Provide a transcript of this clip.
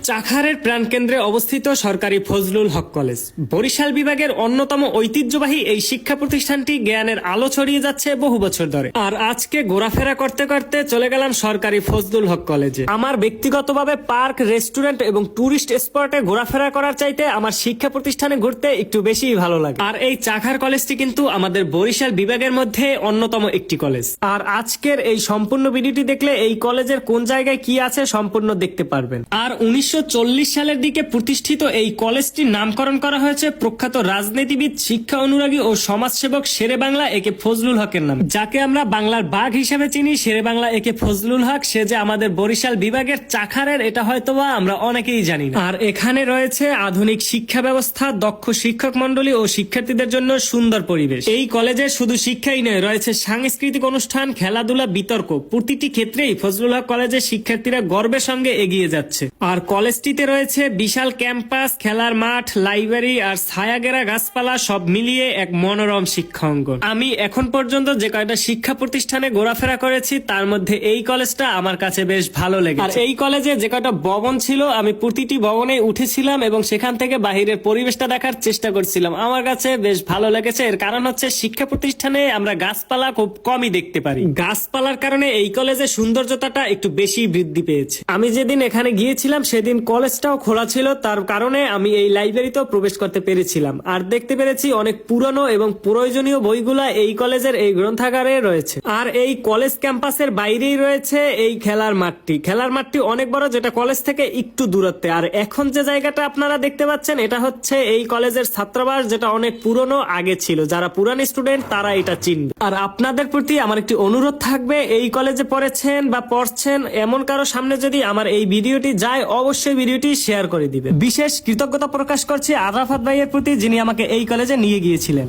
চাখারের প্রাণকেন্দ্রে অবস্থিত সরকারি ফজলুল হক কলেজ বরিশাল বিভাগের অন্যতম ঐতিহ্যবাহী এই শিক্ষা প্রতিষ্ঠানটি জ্ঞানের আলো ছড়িয়ে যাচ্ছে বহু বছর ধরে। আর আজকে ঘোরাফেরা করতে করতে চলে গেলাম সরকারি ফজলুল হক কলেজে। আমার ব্যক্তিগতভাবে পার্ক, রেস্টুরেন্ট এবং টুরিস্ট স্পটে ঘোরাফেরা করার চাইতে আমার শিক্ষা প্রতিষ্ঠানে ঘুরতে একটু বেশি ভালো লাগে। আর এই চাখার কলেজটি কিন্তু আমাদের বরিশাল বিভাগের মধ্যে অন্যতম একটি কলেজ। আর আজকের এই সম্পূর্ণ ভিডিওটি দেখলে এই কলেজের কোন জায়গায় কি আছে সম্পূর্ণ দেখতে পারবেন। আর 1940 সালের দিকে প্রতিষ্ঠিত এই কলেজটির নামকরণ করা হয়েছে প্রখ্যাত রাজনীতিবিদ, শিক্ষা অনুরাগী ও সমাজসেবক শেরে বাংলা একে ফজলুল হকের নামে, যাকে আমরা বাংলার বাঘ হিসেবে চিনি। শেরে বাংলা একে ফজলুল হক, সে যে আমাদের বরিশাল বিভাগের চাখারের, এটা হয়তোবা আমরা অনেকেই জানি না। আর এখানে রয়েছে আধুনিক শিক্ষা ব্যবস্থা, দক্ষ শিক্ষক মন্ডলী ও শিক্ষার্থীদের জন্য সুন্দর পরিবেশ। এই কলেজে শুধু শিক্ষাই নয়, রয়েছে সাংস্কৃতিক অনুষ্ঠান, খেলাধুলা, বিতর্ক। প্রতিটি ক্ষেত্রেই ফজলুল হক কলেজের শিক্ষার্থীরা গর্বের সঙ্গে এগিয়ে যাচ্ছে। আর কলেজটিতে রয়েছে বিশাল ক্যাম্পাস, খেলার মাঠ, লাইব্রেরি আর ছায়াঘেরা গাছপালা, সব মিলিয়ে এক মনোরম শিক্ষা অঙ্গন। আমি এখন পর্যন্ত যে কয়টা শিক্ষা প্রতিষ্ঠানে ঘোরাফেরা করেছি তার মধ্যে এই কলেজটা আমার কাছে বেশ ভালো লেগেছে। আর এই কলেজে যে কয়টা ভবন ছিল আমি প্রতিটি ভবনে উঠেছিলাম এবং সেখান থেকে বাহিরের পরিবেশটা দেখার চেষ্টা করছিলাম। আমার কাছে বেশ ভালো লেগেছে। এর কারণ হচ্ছে শিক্ষা প্রতিষ্ঠানে আমরা গাছপালা খুব কমই দেখতে পারি। গাছপালার কারণে এই কলেজের সৌন্দর্যতাটা একটু বেশি বৃদ্ধি পেয়েছে। আমি যেদিন এখানে গিয়েছিলাম সেদিন কলেজটাও খোলা ছিল, তার কারণে আমি এই লাইব্রেরিতেও প্রবেশ করতে পেরেছিলাম। আর দেখতে পেরেছি অনেক পুরনো এবং প্রয়োজনীয় বইগুলা এই কলেজের এই গ্রন্থাগারে রয়েছে। আর এই কলেজ ক্যাম্পাসের বাইরেই রয়েছে এই খেলার মাঠটি। খেলার মাঠটি অনেক বড়, যেটা কলেজ থেকে একটু দূরত্বে। আর এখন যে জায়গাটা আপনারা দেখতে পাচ্ছেন এটা হচ্ছে এই কলেজের ছাত্রাবাস, যেটা অনেক পুরনো আগে ছিল। যারা পুরানি স্টুডেন্ট তারা এটা চিনবে। আর আপনাদের প্রতি আমার একটি অনুরোধ থাকবে, এই কলেজে পড়েছেন বা পড়ছেন এমন কারো সামনে যদি আমার এই ভিডিওটি যায়, অবশ্যই ভিডিওটি শেয়ার করে দিবেন। বিশেষ কৃতজ্ঞতা প্রকাশ করছি আরাফাত ভাইয়ের প্রতি, যিনি আমাকে এই কলেজে নিয়ে গিয়েছিলেন।